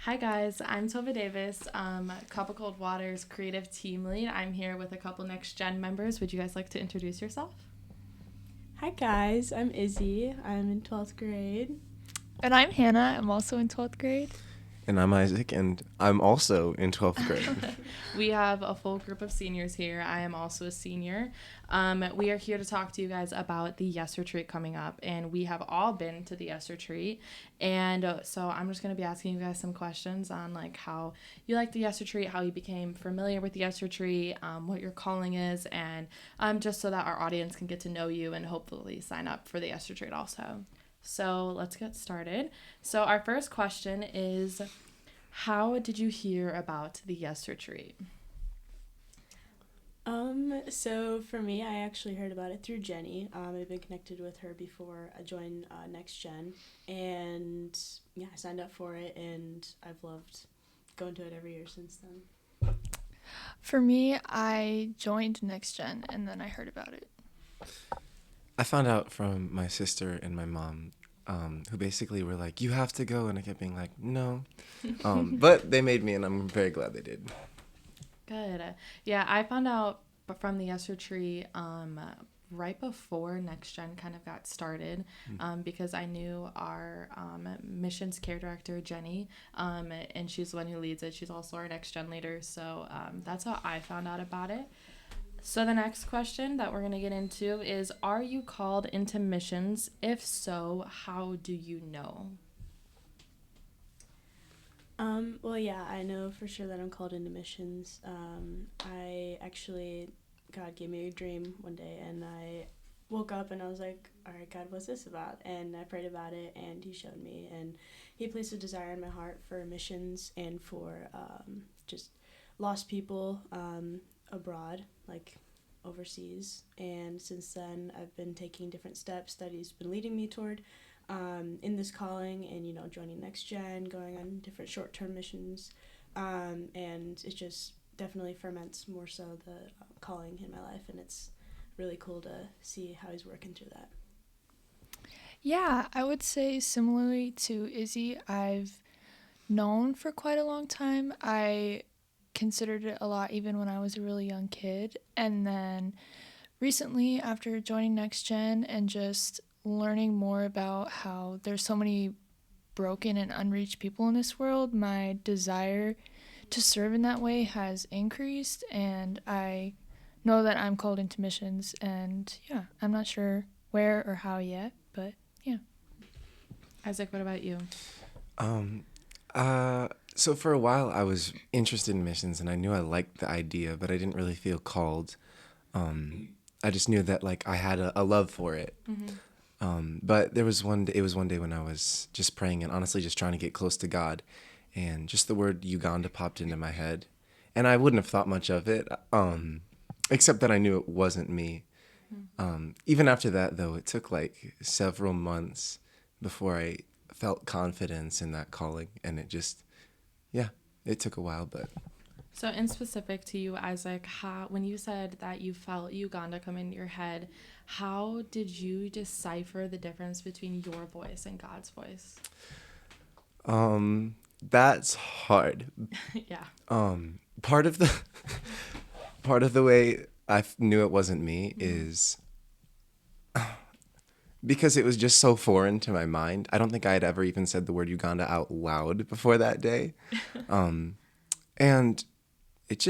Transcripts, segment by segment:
Hi guys, I'm Tova Davis, Cup of Cold Water's creative team lead. I'm here with a couple Next Gen members. Would you guys like to introduce yourself? Hi guys, I'm Izzy. I'm in 12th grade. And I'm Hannah. I'm also in 12th grade. And I'm Isaac, and I'm also in 12th grade. We have a full group of seniors here. I am also a senior. We are here to talk to you guys about the Yes Retreat coming up, and we have all been to the Yes Retreat. And so I'm just going to be asking you guys some questions on like how you like the Yes Retreat, how you became familiar with the Yes Retreat, what your calling is, and just so that our audience can get to know you and hopefully sign up for the Yes Retreat also. So let's get started. So our first question is, how did you hear about the Yes Retreat? So for me, I actually heard about it through Jenny. I've been connected with her before I joined Next Gen, and yeah, I signed up for it, and I've loved going to it every year since then. For me, I joined Next Gen, and then I heard about it. I found out from my sister and my mom, who basically were like, you have to go, and I kept being like, no. But they made me, and I'm very glad they did. Good. Yeah, I found out from the Yes Retreat right before Next Gen kind of got started, because I knew our missions care director, Jenny, and she's the one who leads it. She's also our Next Gen leader, so that's how I found out about it. So the next question that we're going to get into is, are you called into missions? If so, how do you know? Well, yeah, I know for sure that I'm called into missions. God gave me a dream one day, and I woke up and I was like, all right, God, what's this about? And I prayed about it, and he showed me, and he placed a desire in my heart for missions and for just lost people abroad, like overseas. And since then, I've been taking different steps that he's been leading me toward in this calling, and joining Next Gen, going on different short-term missions, and it just definitely ferments more so the calling in my life, and it's really cool to see how he's working through that. Yeah, I would say similarly to Izzy, I've known for quite a long time. I considered it a lot even when I was a really young kid, and then recently after joining Next Gen and just learning more about how there's so many broken and unreached people in this world, my desire to serve in that way has increased, and I know that I'm called into missions, and yeah, I'm not sure where or how yet, but yeah. Isaac, what about you? So for a while, I was interested in missions, and I knew I liked the idea, but I didn't really feel called. I just knew that like I had a love for it. Mm-hmm. But it was one day when I was just praying and honestly just trying to get close to God, and just the word Uganda popped into my head, and I wouldn't have thought much of it, except that I knew it wasn't me. Even after that, though, it took like several months before I felt confidence in that calling, and it took a while, but. So in specific to you, Isaac, when you said that you felt Uganda come into your head, how did you decipher the difference between your voice and God's voice? That's hard. Yeah. Part of the way I knew it wasn't me is because it was just so foreign to my mind. I don't think I had ever even said the word Uganda out loud before that day. And it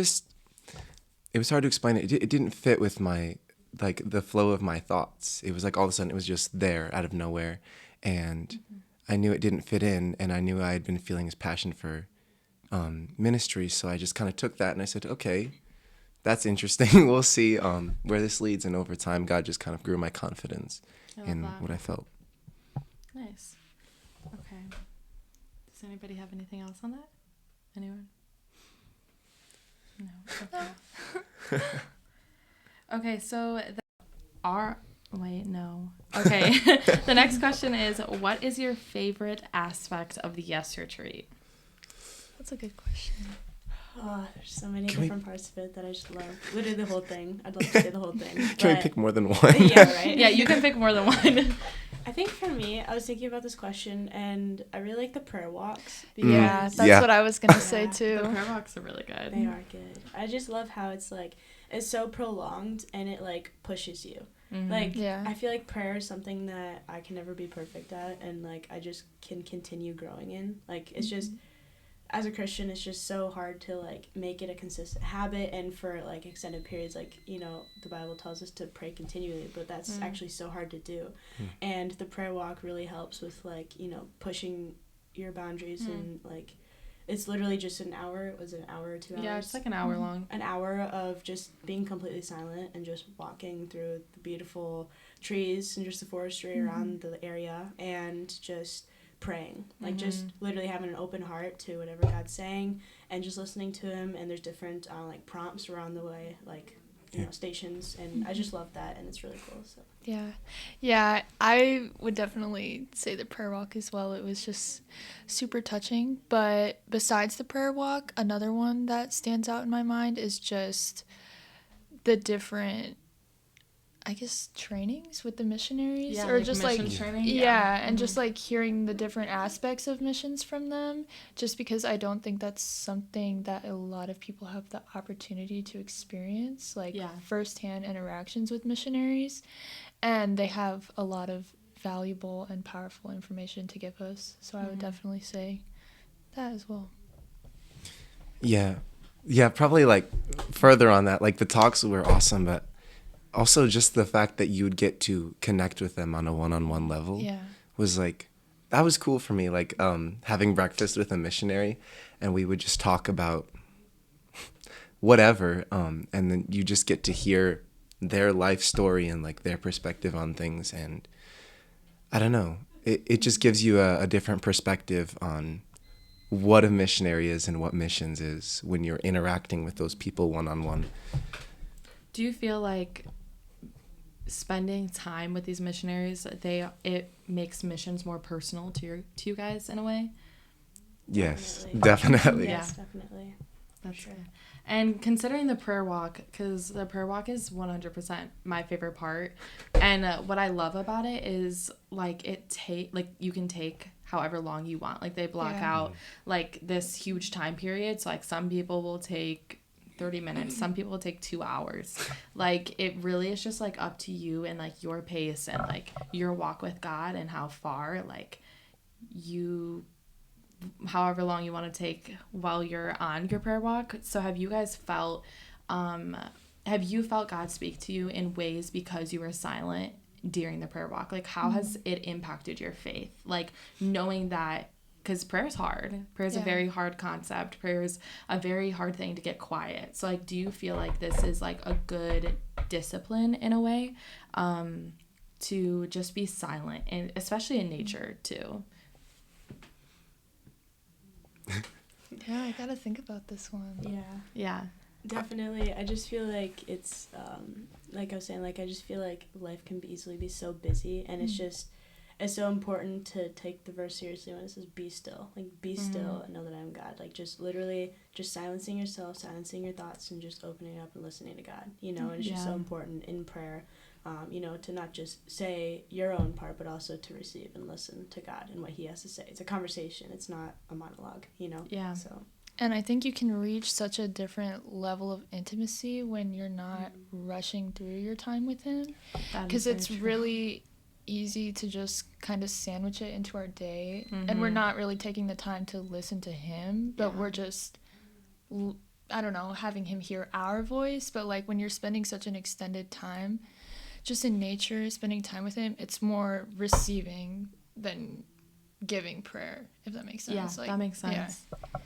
was hard to explain it. It didn't fit with the flow of my thoughts. It was like all of a sudden it was just there out of nowhere. And I knew it didn't fit in, and I knew I had been feeling his passion for ministry. So I just kind of took that and I said, okay, that's interesting. We'll see where this leads. And over time, God just kind of grew my confidence in what I felt. Nice. Okay. Does anybody have anything else on that? Anyone? No. Okay. Okay, so Okay. The next question is, what is your favorite aspect of the Yes Retreat? That's a good question. Oh, there's so many different parts of it that I just love. Literally the whole thing. I'd love to say the whole thing. Can we pick more than one? Yeah, right? Yeah, you can pick more than one. I think for me, I was thinking about this question, and I really like the prayer walks. Yeah, that's Yeah. what I was gonna say Yeah, too. The prayer walks are really good. They are good. I just love how it's like it's so prolonged and it like pushes you. Mhm. Like Yeah. I feel like prayer is something that I can never be perfect at, and like I just can continue growing in. Like it's just as a Christian, it's just so hard to like make it a consistent habit, and for like extended periods, like the Bible tells us to pray continually, but that's actually so hard to do. And the prayer walk really helps with like pushing your boundaries and like. It's literally just an hour. Was it an hour or 2 hours? Yeah, it's like an hour long. An hour of just being completely silent and just walking through the beautiful trees and just the forestry around the area and just praying. Like just literally having an open heart to whatever God's saying and just listening to him. And there's different like prompts around the way, like stations, and I just love that, and it's really cool. So Yeah, I would definitely say the prayer walk as well. It was just super touching. But besides the prayer walk, another one that stands out in my mind is just the different, I guess, trainings with the missionaries, Yeah, or like just mission like training. and just like hearing the different aspects of missions from them, just because I don't think that's something that a lot of people have the opportunity to experience, like firsthand interactions with missionaries, and they have a lot of valuable and powerful information to give us. So I would definitely say that as well. Yeah, probably like further on that, like the talks were awesome, but also just the fact that you would get to connect with them on a one-on-one level was like, that was cool for me. Like having breakfast with a missionary, and we would just talk about whatever, and then you just get to hear their life story and like their perspective on things, and I don't know, it just gives you a different perspective on what a missionary is and what missions is when you're interacting with those people one-on-one. Do you feel like spending time with these missionaries, it makes missions more personal to you guys in a way? Yes, definitely. Yes, definitely. That's sure. Good. And considering the prayer walk, because the prayer walk is 100% my favorite part, and what I love about it is like you can take however long you want. Like they block out like this huge time period. So like some people will take 30 minutes, some people will take 2 hours. Like it really is just like up to you and like your pace and like your walk with God and how far like however long you want to take while you're on your prayer walk. So have you felt God speak to you in ways because you were silent during the prayer walk? Like how has it impacted your faith? Like knowing that, because prayer is hard. Prayer is a very hard concept. Prayer is a very hard thing to get quiet. So like, do you feel like this is like a good discipline in a way, to just be silent, and especially in nature too? Yeah, I gotta think about this one. Yeah. Definitely. I just feel like it's, like I was saying, like I just feel like life can easily be so busy, and it's so important to take the verse seriously when it says be still. Like be still and know that I'm God. Like just literally just silencing yourself, silencing your thoughts, and just opening up and listening to God, and it's just so important in prayer, to not just say your own part, but also to receive and listen to God and what he has to say. It's a conversation. It's not a monologue, Yeah. So. And I think you can reach such a different level of intimacy when you're not rushing through your time with him. Because it's really easy to just kind of sandwich it into our day. And we're not really taking the time to listen to him, but we're just, I don't know, having him hear our voice. But like when you're spending such an extended time just in nature, spending time with him, it's more receiving than giving prayer, if that makes sense. Yeah, like, that makes sense.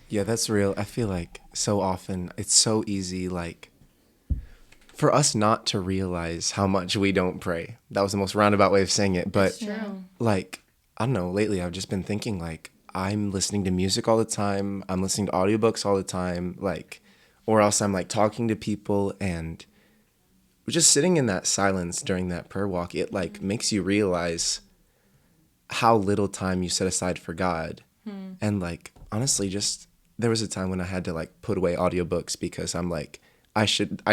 Yeah, that's real. I feel like so often it's so easy, like, for us not to realize how much we don't pray. That was the most roundabout way of saying it. But, It's true. like, I don't know, lately I've just been thinking, like, I'm listening to music all the time. I'm listening to audiobooks all the time. Like, or else I'm, like, talking to people, and just sitting in that silence during that prayer walk, it, like, makes you realize how little time you set aside for God. And like honestly, just there was a time when I had to like put away audiobooks because I'm like, I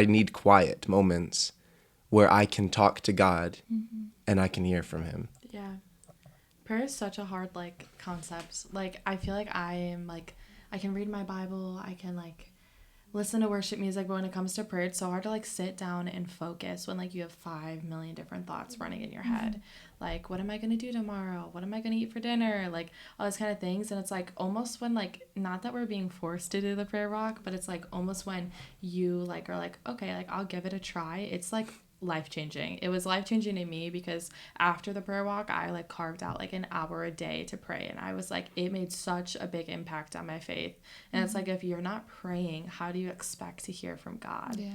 need quiet moments where I can talk to God and I can hear from him. Yeah. Prayer is such a hard, like, concept. Like, I feel like I am, like, I can read my Bible, I can, like, listen to worship music, but when it comes to prayer, it's so hard to, like, sit down and focus when, like, you have 5 million different thoughts running in your head. Like, what am I going to do tomorrow? What am I going to eat for dinner? Like, all those kind of things. And it's, like, almost when, like, not that we're being forced to do the prayer walk, but it's, like, almost when you, like, are like, okay, like, I'll give it a try. It's, like, life-changing. It was life-changing to me because after the prayer walk, I, like, carved out, like, an hour a day to pray. And I was, like, it made such a big impact on my faith. And it's, like, if you're not praying, how do you expect to hear from God? Yeah.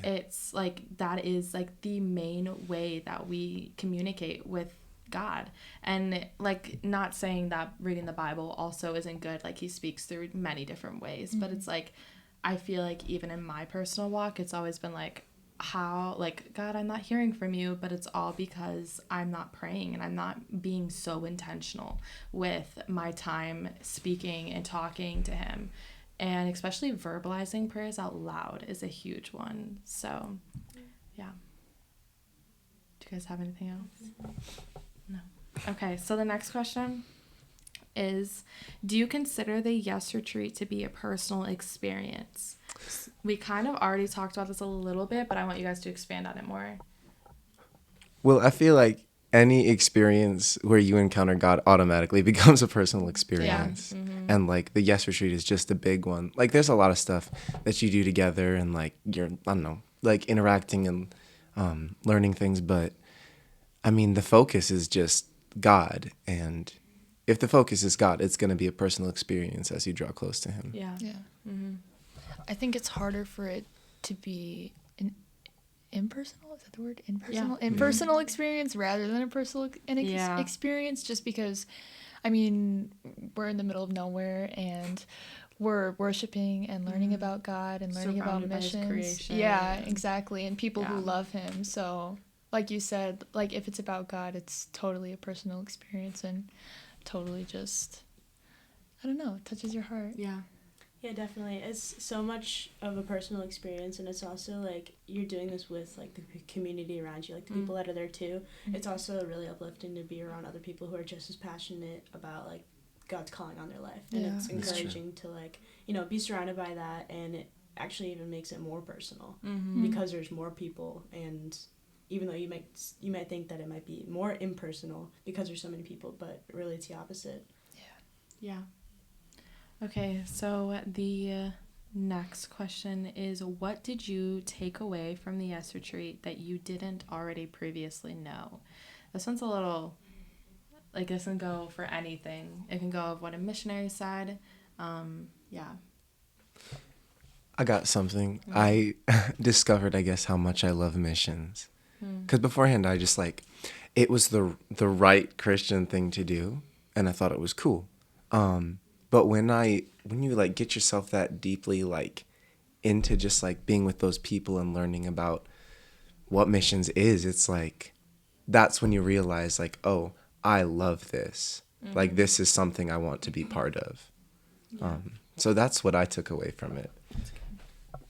It's like that is like the main way that we communicate with God. And like, not saying that reading the Bible also isn't good, like he speaks through many different ways, but it's like I feel like even in my personal walk, it's always been like, how, like, God, I'm not hearing from you, but it's all because I'm not praying and I'm not being so intentional with my time speaking and talking to him. And especially verbalizing prayers out loud is a huge one. So, yeah. Do you guys have anything else? No. Okay, so the next question is, do you consider the Yes Retreat to be a personal experience? We kind of already talked about this a little bit, but I want you guys to expand on it more. Well, I feel like any experience where you encounter God automatically becomes a personal experience. Yeah. Mm-hmm. And like the Yes Retreat is just a big one. Like there's a lot of stuff that you do together and like you're, I don't know, like interacting and learning things. But I mean, the focus is just God. And if the focus is God, it's going to be a personal experience as you draw close to him. Yeah. Yeah. Mm-hmm. I think it's harder for it to be an impersonal, is that the word? Impersonal? Yeah. Impersonal experience rather than a personal experience, just because, I mean, we're in the middle of nowhere and we're worshiping and learning about God and learning Surrounded about by his missions. creation. Yeah, exactly. And people who Yeah. love him. So, like you said, like if it's about God, it's totally a personal experience and totally just, I don't know, it touches your heart. Yeah. Yeah, definitely. It's so much of a personal experience, and it's also like you're doing this with like the community around you, like the people that are there too. It's also really uplifting to be around other people who are just as passionate about like God's calling on their life, and Yeah. it's That's true. encouraging to like, you know, be surrounded by that, and it actually even makes it more personal because there's more people, and even though you might think that it might be more impersonal because there's so many people, but really it's the opposite. Yeah. Okay, so the next question is, what did you take away from the Yes Retreat that you didn't already previously know? This one's a little, like, this can go for anything. It can go of what a missionary said. Yeah. I got something. I discovered, I guess, how much I love missions. Because beforehand, I just like, it was the right Christian thing to do, and I thought it was cool. But when you like get yourself that deeply like into just like being with those people and learning about what missions is, it's like, that's when you realize like, oh, I love this. Like this is something I want to be part of. So that's what I took away from it.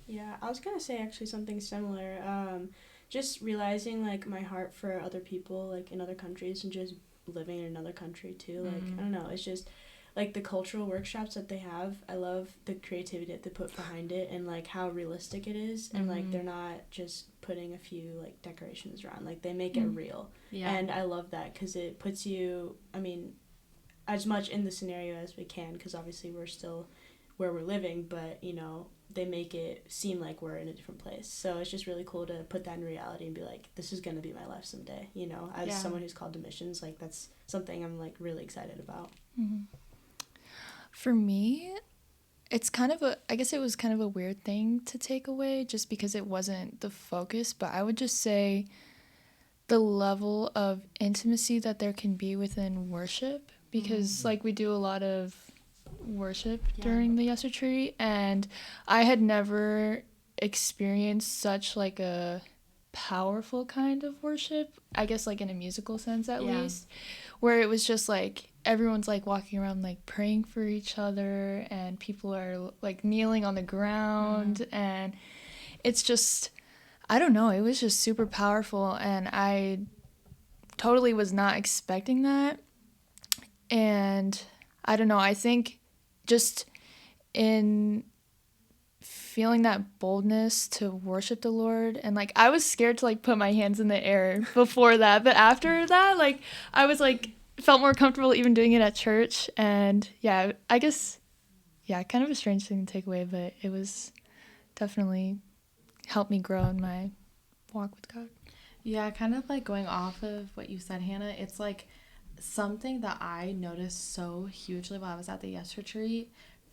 Yeah, I was gonna say actually something similar. Just realizing like my heart for other people like in other countries and just living in another country too. Like I don't know, it's just like the cultural workshops that they have. I love the creativity that they put behind it and like how realistic it is, and like they're not just putting a few like decorations around. Like they make it real, and I love that because it puts you, I mean, as much in the scenario as we can, because obviously we're still where we're living, but you know, they make it seem like we're in a different place. So it's just really cool to put that in reality and be like, this is going to be my life someday, you know, as someone who's called to missions. Like that's something I'm like really excited about. For me, it's kind of I guess it was kind of a weird thing to take away just because it wasn't the focus, but I would just say the level of intimacy that there can be within worship, because like we do a lot of worship during the Yes Retreat, and I had never experienced such like a powerful kind of worship, I guess like in a musical sense at least, where it was just like everyone's like walking around like praying for each other, and people are like kneeling on the ground, and it's just, I don't know, it was just super powerful, and I totally was not expecting that. And I don't know, I think just in feeling that boldness to worship the Lord, and like I was scared to like put my hands in the air before that, but after that, like I was like felt more comfortable even doing it at church. And yeah, I guess, yeah, kind of a strange thing to take away, but it was definitely helped me grow in my walk with God. Yeah, kind of like going off of what you said, Hannah, it's like something that I noticed so hugely while I was at the Yes Retreat.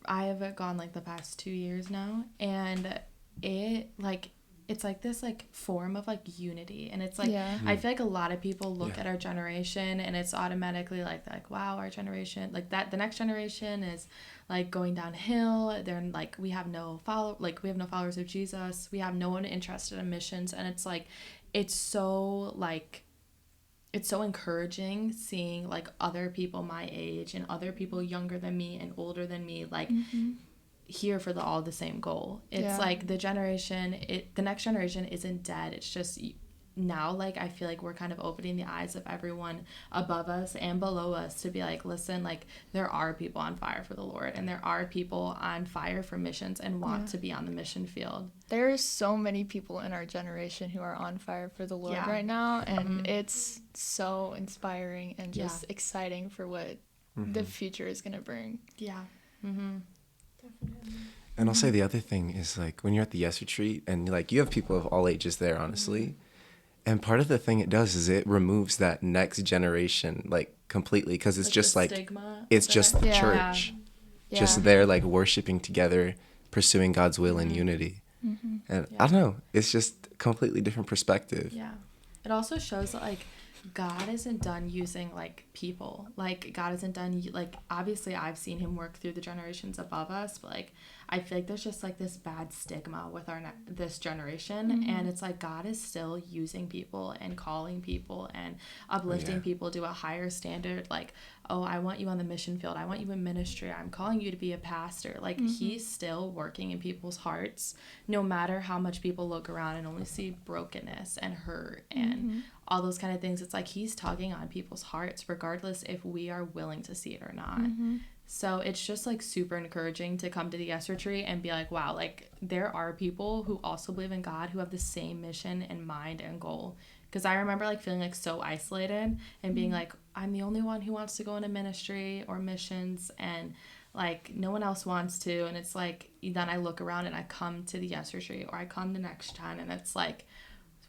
I have gone like the past 2 years now, and it's like this like form of like unity, and it's like I feel like a lot of people look at our generation and it's automatically like wow, our generation, like that the next generation is like going downhill. They're like we have no followers of Jesus, we have no one interested in missions, and it's like it's so encouraging seeing like other people my age and other people younger than me and older than me like here for all the same goal. It's like the next generation isn't dead. It's just now like I feel like we're kind of opening the eyes of everyone above us and below us to be like, listen, like there are people on fire for the Lord, and there are people on fire for missions and want to be on the mission field. There's so many people in our generation who are on fire for the Lord right now, and it's so inspiring and just exciting for what the future is going to bring. Yeah. Mm-hmm. Definitely. And I'll say the other thing is like when you're at the Yes Retreat and like you have people of all ages there, honestly. And part of the thing it does is it removes that next generation like completely, because it's like just like stigma it's just the church just there like worshiping together, pursuing God's will in unity. And I don't know, it's just completely different perspective. Yeah, it also shows that like God isn't done using like people. Like God isn't done like obviously I've seen him work through the generations above us, but like I feel like there's just like this bad stigma with this generation, and it's like God is still using people and calling people and uplifting people to a higher standard. Like, oh, I want you on the mission field, I want you in ministry, I'm calling you to be a pastor. Like he's still working in people's hearts, no matter how much people look around and only see brokenness and hurt and all those kind of things. It's like he's tugging on people's hearts regardless if we are willing to see it or not. So it's just like super encouraging to come to the Yes Retreat and be like, wow, like there are people who also believe in God who have the same mission and mind and goal. Because I remember like feeling like so isolated and being like, I'm the only one who wants to go into ministry or missions, and like no one else wants to. And it's like then I look around and I come to the Yes Retreat or I come to Next Gen, and it's like,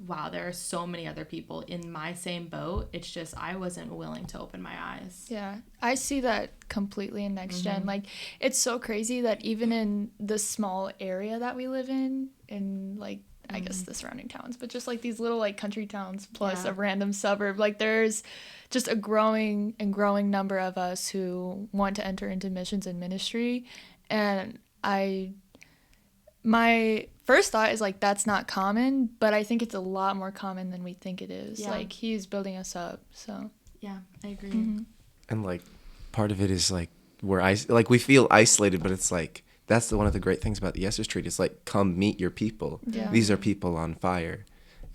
wow, there are so many other people in my same boat. It's just I wasn't willing to open my eyes. Yeah, I see that completely in Next Gen. Like, it's so crazy that even in the small area that we live in like, I guess the surrounding towns, but just like these little like country towns plus a random suburb, like there's just a growing number of us who want to enter into missions and ministry. And my first thought is like that's not common, but I think it's a lot more common than we think it is. Like he's building us up. So yeah, I agree. And like part of it is like we feel isolated, but it's like that's one of the great things about the Yes Retreat. It's like, come meet your people. These are people on fire,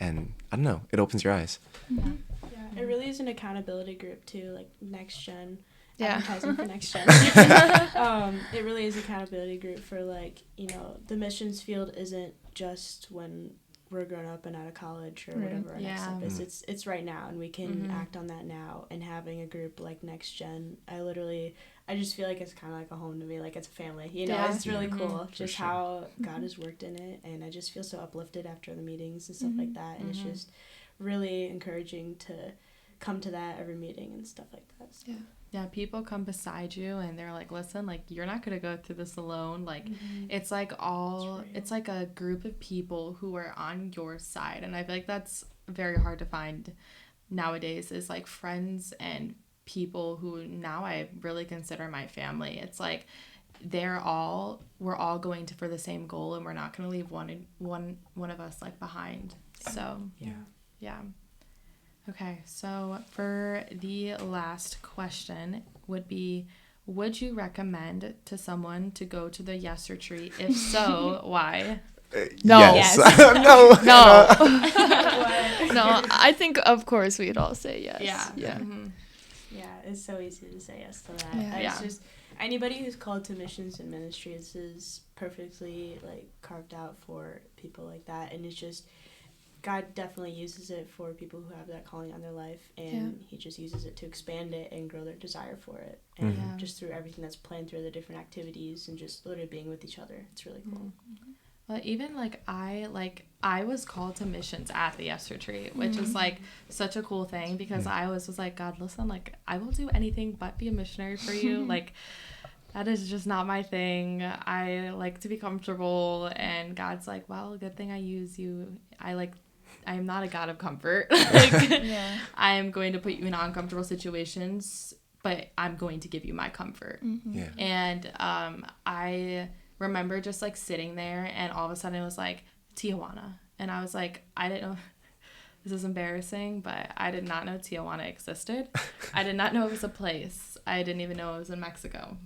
and I don't know, it opens your eyes. It really is an accountability group too, like Next Gen. Advertising for Next Gen. It really is an accountability group for like, you know, the missions field isn't just when we're grown up and out of college or whatever our next step is. It's right now, and we can act on that now. And having a group like Next Gen, I just feel like it's kind of like a home to me, like it's a family, you know. It's really cool just how God has worked in it, and I just feel so uplifted after the meetings and stuff like that, and it's just really encouraging to come to that every meeting and stuff like that. So. Yeah, people come beside you and they're like, listen, like, you're not going to go through this alone. Like, it's like it's like a group of people who are on your side. And I feel like that's very hard to find nowadays, is like friends and people who now I really consider my family. It's like we're all going for the same goal, and we're not going to leave one of us like behind. So, yeah. Okay, so for the last question would you recommend to someone to go to the Yes Retreat? If so, why? No. Yes. No. No, I think of course we'd all say yes. Yeah. Yeah, it's so easy to say yes to that. Yeah. It's just anybody who's called to missions and ministries is perfectly like carved out for people like that, and it's just God definitely uses it for people who have that calling on their life, and He just uses it to expand it and grow their desire for it, and just through everything that's planned through the different activities and just literally being with each other. It's really cool. Mm-hmm. Well, even I was called to missions at the Yes Retreat, which is like such a cool thing, because I was like, God, listen, like I will do anything but be a missionary for you. Like that is just not my thing. I like to be comfortable, and God's like, well, good thing I use you. I am not a God of comfort. I am going to put you in uncomfortable situations, but I'm going to give you my comfort. Yeah. And I remember just like sitting there, and all of a sudden it was like Tijuana, and I was like, I didn't know. This is embarrassing, but I did not know Tijuana existed. I did not know it was a place. I didn't even know it was in Mexico.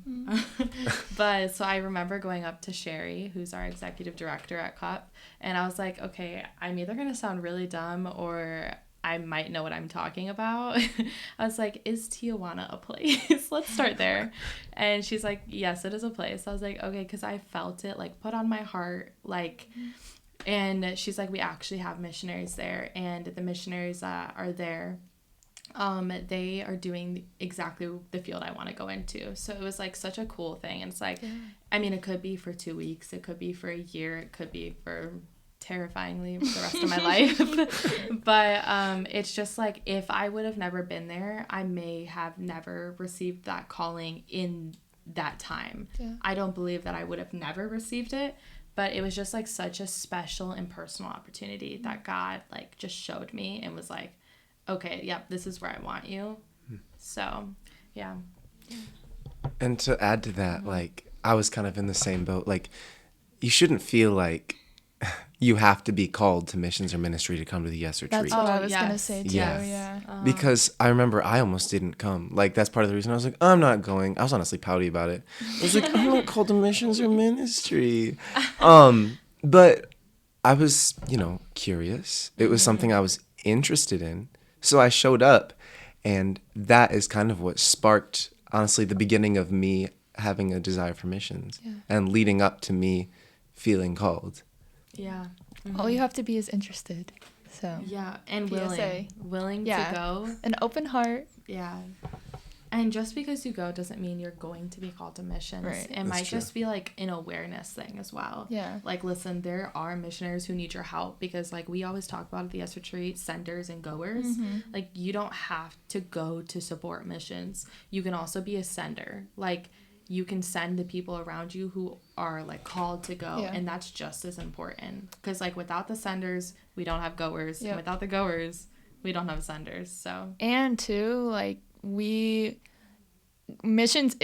But so I remember going up to Sherry, who's our executive director at CUP, and I was like, okay, I'm either going to sound really dumb or I might know what I'm talking about. I was like, is Tijuana a place? Let's start there. And she's like, yes, it is a place. I was like, okay, because I felt it like put on my heart, like... And she's like, we actually have missionaries there, and the missionaries that are there, they are doing exactly the field I want to go into. So it was like such a cool thing. And it's like, I mean, it could be for 2 weeks, it could be for a year, it could be for terrifyingly the rest of my life. But it's just like, if I would have never been there, I may have never received that calling in that time. I don't believe that I would have never received it. But it was just like such a special and personal opportunity that God like just showed me and was like, okay, yep, this is where I want you. So, yeah. And to add to that, like, I was kind of in the same boat. Like, you shouldn't feel like you have to be called to missions or ministry to come to the Yes Retreat. That's what I was going to say too, yeah. Because I remember I almost didn't come. Like, that's part of the reason I was like, I'm not going. I was honestly pouty about it. I was like, I'm not called to missions or ministry. But I was, curious. It was something I was interested in. So I showed up, and that is kind of what sparked, honestly, the beginning of me having a desire for missions and leading up to me feeling called. Yeah. All you have to be is interested. So yeah, and PSA. willing to go. An open heart. Yeah. And just because you go doesn't mean you're going to be called to missions. Right. It might just be like an awareness thing as well. Yeah. Like, listen, there are missionaries who need your help, because like we always talk about at the Yes Retreat, senders and goers. Like, you don't have to go to support missions. You can also be a sender. Like, you can send the people around you who are like called to go, and that's just as important, because like without the senders we don't have goers, and without the goers we don't have senders. So, and too, like, missions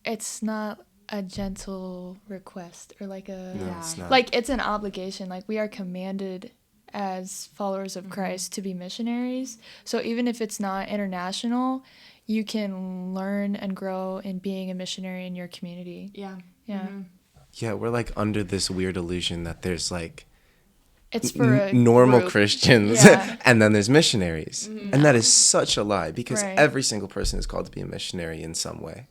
it's not a gentle request or like it's not. like, it's an obligation. Like, we are commanded as followers of Christ to be missionaries. So even if it's not international, you can learn and grow in being a missionary in your community. Yeah, we're like under this weird illusion that there's like it's for normal group. Christians and then there's missionaries. And that is such a lie, because every single person is called to be a missionary in some way.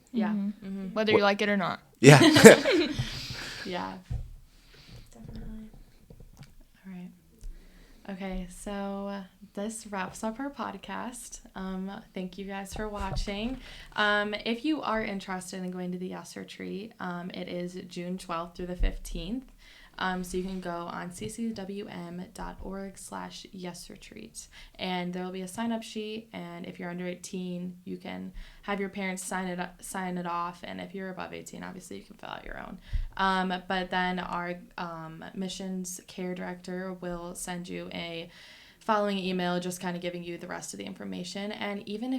Whether you like it or not. Yeah. Yeah. Definitely. All right. Okay, so this wraps up our podcast. Thank you guys for watching. If you are interested in going to the Yes Retreat, it is June 12th through the 15th. So you can go on ccwm.org/yesretreat, and there will be a sign-up sheet, and if you're under 18, you can have your parents sign it off, and if you're above 18, obviously you can fill out your own. But then our missions care director will send you a following email, just kind of giving you the rest of the information. And even if